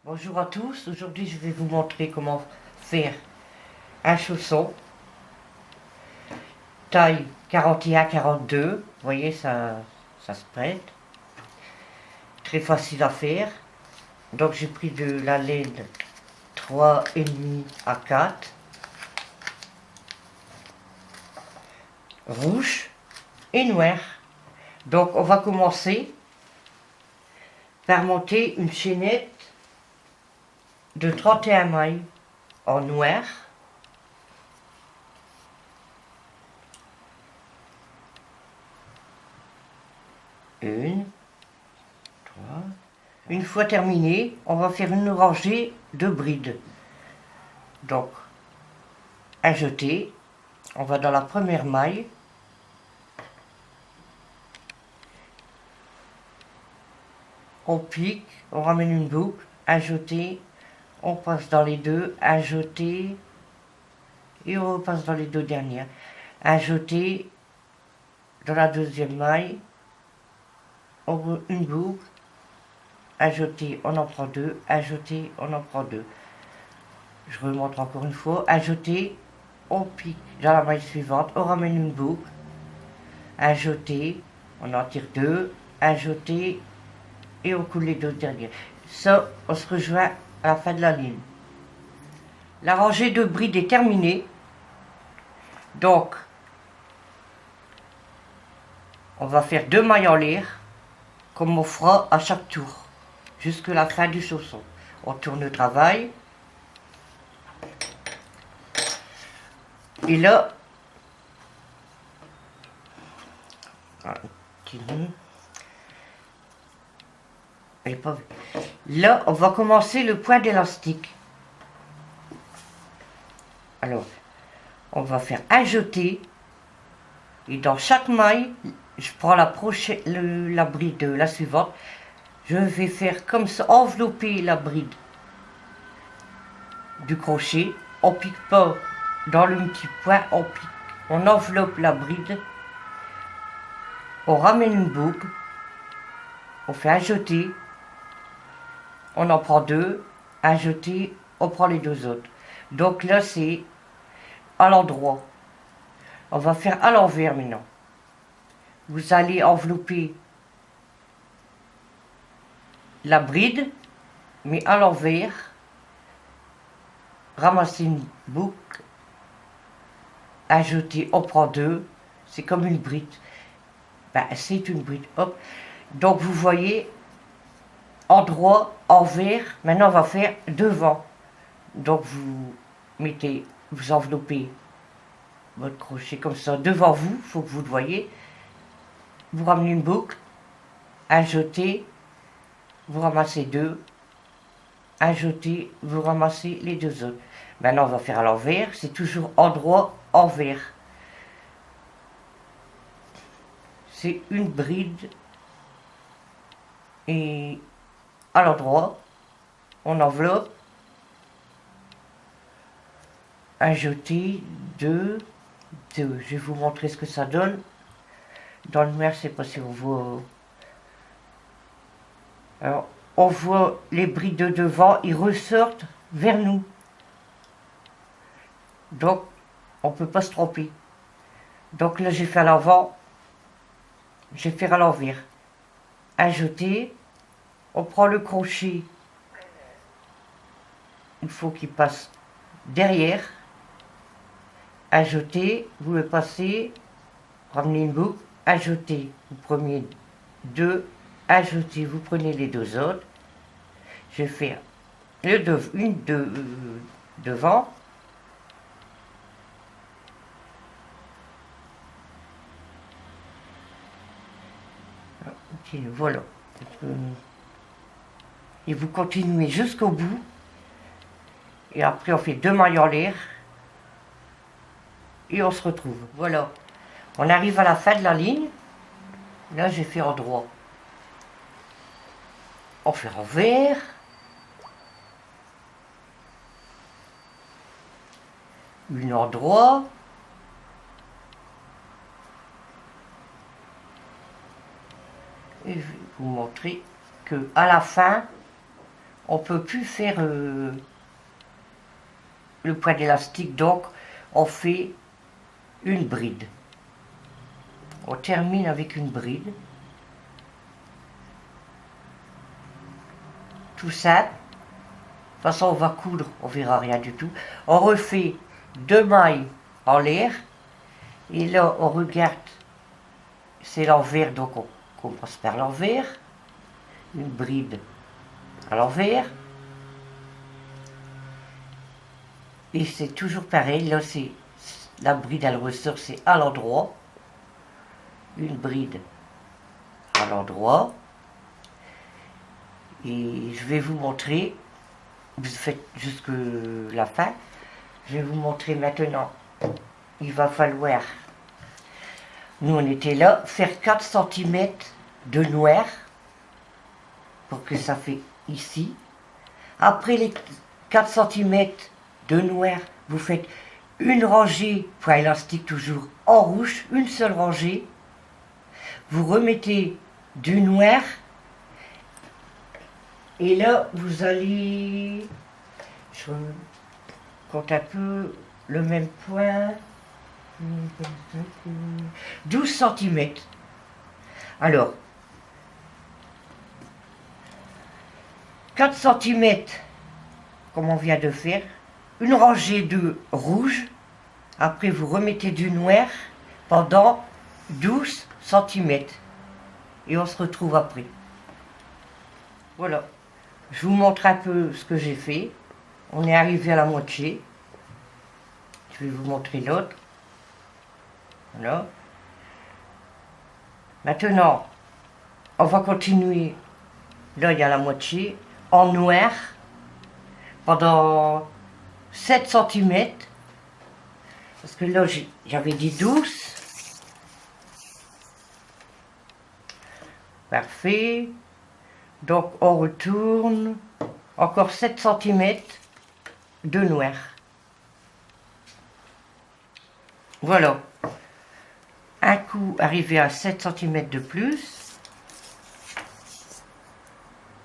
Bonjour à tous, aujourd'hui je vais vous montrer comment faire un chausson taille 41-42, vous voyez ça se prête, très facile à faire. Donc j'ai pris de la laine 3,5 à 4, rouge et noir. Donc on va commencer par monter une chaînette de 31 mailles en noir. Une, trois. Une fois terminé, on va faire une rangée de brides. Donc, un jeté, on va dans la première maille. On pique, on ramène une boucle, un jeté, on passe dans les deux, un jeté, et on repasse dans les deux dernières. Un jeté dans la deuxième maille, une boucle, un jeté, on en prend deux, un jeté, on en prend deux. Je remonte encore une fois, un jeté, on pique dans la maille suivante, on ramène une boucle, un jeté, on en tire deux, un jeté, et on coule les deux dernières. Ça, on se rejoint à la fin de la ligne. La rangée de brides est terminée. Donc, on va faire 2 mailles en l'air, comme on fera à chaque tour, jusqu'à la fin du chausson. On tourne le travail. Et là, là, on va commencer le point d'élastique. Alors, on va faire un jeté. Et dans chaque maille, je prends la bride, la suivante. Je vais faire comme ça, envelopper la bride du crochet. On pique pas dans le petit point, on enveloppe la bride. On ramène une boucle. On fait un jeté. On en prend deux. Un jeté, on prend les deux autres. Donc là, c'est à l'endroit. On va faire à l'envers maintenant. Vous allez envelopper la bride, mais à l'envers. Ramasser une boucle, un jeté, on prend deux. C'est comme une bride. Ben, c'est une bride. Hop. Donc vous voyez, endroit, envers. Maintenant, on va faire devant. Donc vous enveloppez votre crochet comme ça devant vous, il faut que vous le voyez. Vous ramenez une boucle, un jeté, vous ramassez deux, un jeté, vous ramassez les deux autres. Maintenant on va faire à l'envers, c'est toujours endroit, envers. C'est une bride et à l'endroit, on enveloppe, un jeté, deux. Je vais vous montrer ce que ça donne. Dans le noir, je ne sais pas si on voit. Alors, on voit les brides de devant, ils ressortent vers nous. Donc, on ne peut pas se tromper. Donc là, j'ai fait à l'avant, je vais faire à l'envers. Un jeté, on prend le crochet, il faut qu'il passe derrière. Un jeté, vous le passez, ramenez une boucle, un jeté, vous prenez deux, un jeté, vous prenez les deux autres. Je vais faire devant. Voilà. Et vous continuez jusqu'au bout. Et après, on fait 2 mailles en l'air. Et on se retrouve. Voilà. On arrive à la fin de la ligne. Là, j'ai fait en droit. On fait envers. Une en droit. Et je vais vous montrer que à la fin, on peut plus faire le point d'élastique, donc on fait une bride. On termine avec une bride. Tout ça. De toute façon, on va coudre, on verra rien du tout. On refait 2 mailles en l'air. Et là, on regarde, c'est l'envers, donc on commence par l'envers. Une bride à l'envers. Et c'est toujours pareil, là c'est la bride, elle ressort, c'est à l'endroit. Une bride à l'endroit. Et je vais vous montrer, vous faites jusque la fin. Je vais vous montrer maintenant. Il va falloir, nous on était là, faire 4 cm de noir pour que ça fait ici. Après les 4 cm de noir, vous faites une rangée point élastique toujours en rouge, une seule rangée. Vous remettez du noir et là vous allez, je compte un peu le même point, 12 cm. Alors 4 cm comme on vient de faire, une rangée de rouge, après vous remettez du noir pendant 12 cm et on se retrouve après. Voilà, je vous montre un peu ce que j'ai fait. On est arrivé à la moitié. Je vais vous montrer l'autre. Voilà. Maintenant, on va continuer. Là, il y a la moitié en noir pendant 7 cm. Parce que là, j'avais dit 12. Parfait. Donc, on retourne. Encore 7 cm de noir. Voilà. Un coup arrivé à 7 cm de plus.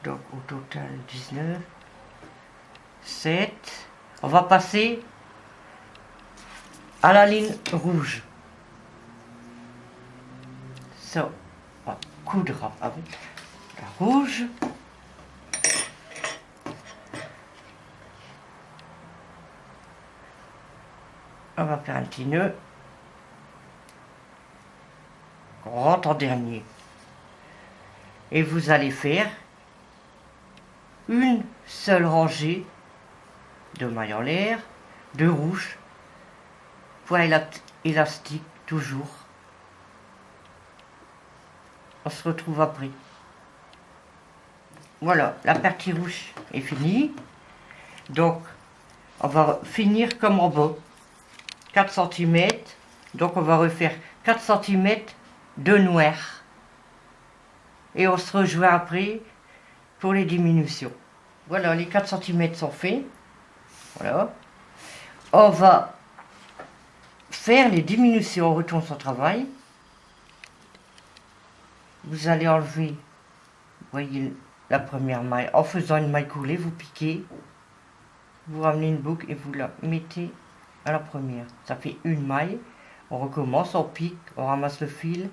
Donc, au total, 19. 7. On va passer à la ligne rouge. Ça, on va coudre avec la rouge. On va faire un petit nœud. On rentre en dernier. Et vous allez faire une seule rangée de mailles en l'air, de rouge, point élastique toujours. On se retrouve après. Voilà, la partie rouge est finie. Donc, on va finir comme en bas. 4 cm. Donc, on va refaire 4 cm de noir. Et on se rejoint après pour les diminutions. Voilà, les 4 cm sont faits. Voilà. On va faire les diminutions. On retourne son travail. Vous allez enlever, vous voyez, la première maille. En faisant une maille coulée, vous piquez. Vous ramenez une boucle et vous la mettez à la première. Ça fait une maille. On recommence, on pique, on ramasse le fil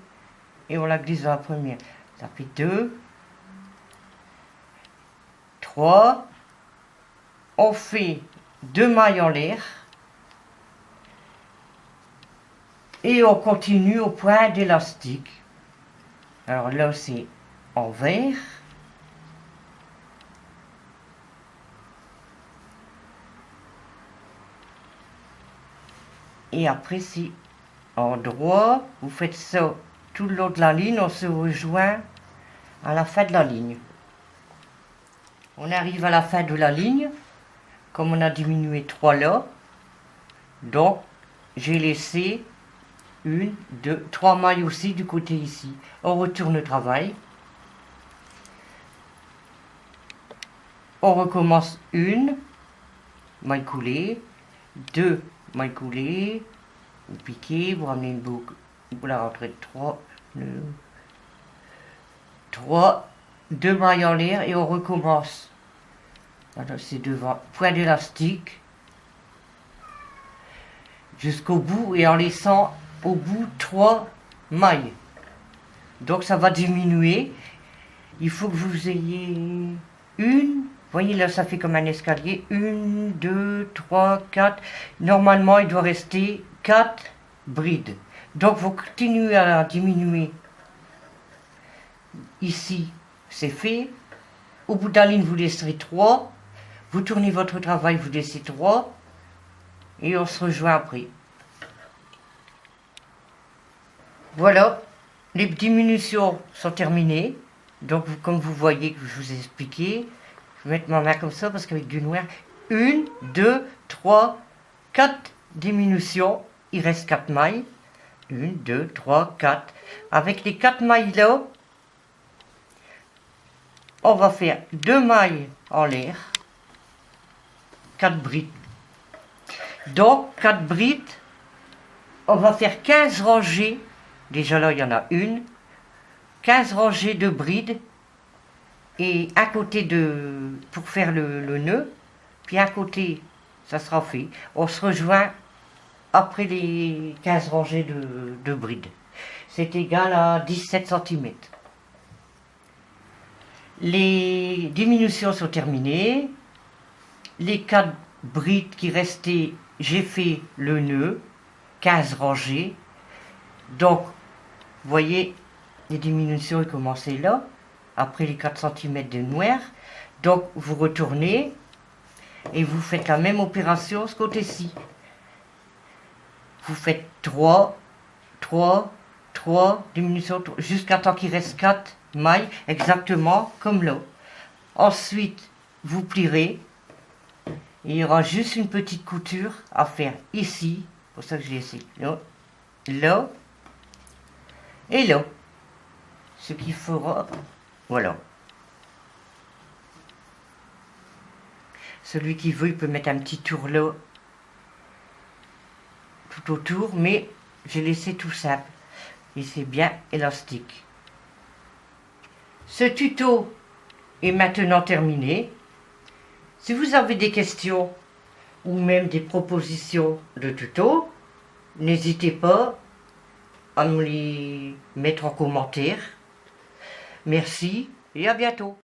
et on la glisse dans la première. Ça fait 2, 3. On fait 2 mailles en l'air. Et on continue au point d'élastique. Alors là, c'est en vert. Et après, c'est en droit. Vous faites ça tout le long de la ligne. On se rejoint à la fin de la ligne. On arrive à la fin de la ligne. Comme on a diminué 3 là. Donc, j'ai laissé 1, 2, 3 mailles aussi du côté ici. On retourne le travail. On recommence 1 maille coulée, 2 mailles coulées, vous piquez, vous ramenez une boucle, vous la rentrez 3, 2 mailles en l'air et on recommence Voilà, c'est devant. Point d'élastique jusqu'au bout et en laissant au bout 3 mailles. Donc ça va diminuer. Il faut que vous ayez une. Vous voyez là, ça fait comme un escalier. 1, 2, 3, 4. Normalement, il doit rester 4 brides. Donc vous continuez à diminuer. Ici, c'est fait. Au bout de la ligne, vous laisserez 3. Vous tournez votre travail, vous laissez 3. Et on se rejoint après. Voilà, les diminutions sont terminées. Donc, comme vous voyez que je vous ai expliqué, je vais mettre ma main comme ça parce qu'avec du noir, 1, 2, 3, 4 diminutions. Il reste 4 mailles. 1, 2, 3, 4. Avec les 4 mailles là, on va faire 2 mailles en l'air. 4 brides. Donc, 4 brides, on va faire 15 rangées. Déjà là, il y en a une. 15 rangées de brides. Et à côté pour faire le nœud. Puis à côté, ça sera fait. On se rejoint après les 15 rangées de brides. C'est égal à 17 cm. Les diminutions sont terminées. Les 4 brides qui restaient, j'ai fait le nœud. 15 rangées. Donc, vous voyez, les diminutions ont commencé là, après les 4 cm de noir. Donc, vous retournez et vous faites la même opération ce côté-ci. Vous faites 3, 3, 3, diminution, jusqu'à temps qu'il reste 4 mailles, exactement comme là. Ensuite, vous plierez. Il y aura juste une petite couture à faire ici, pour ça que je l'ai ici, là, là, et là. Ce qui fera, voilà. Celui qui veut, il peut mettre un petit tour là, tout autour, mais j'ai laissé tout simple. Et c'est bien élastique. Ce tuto est maintenant terminé. Si vous avez des questions ou même des propositions de tuto, n'hésitez pas à me les mettre en commentaire. Merci et à bientôt.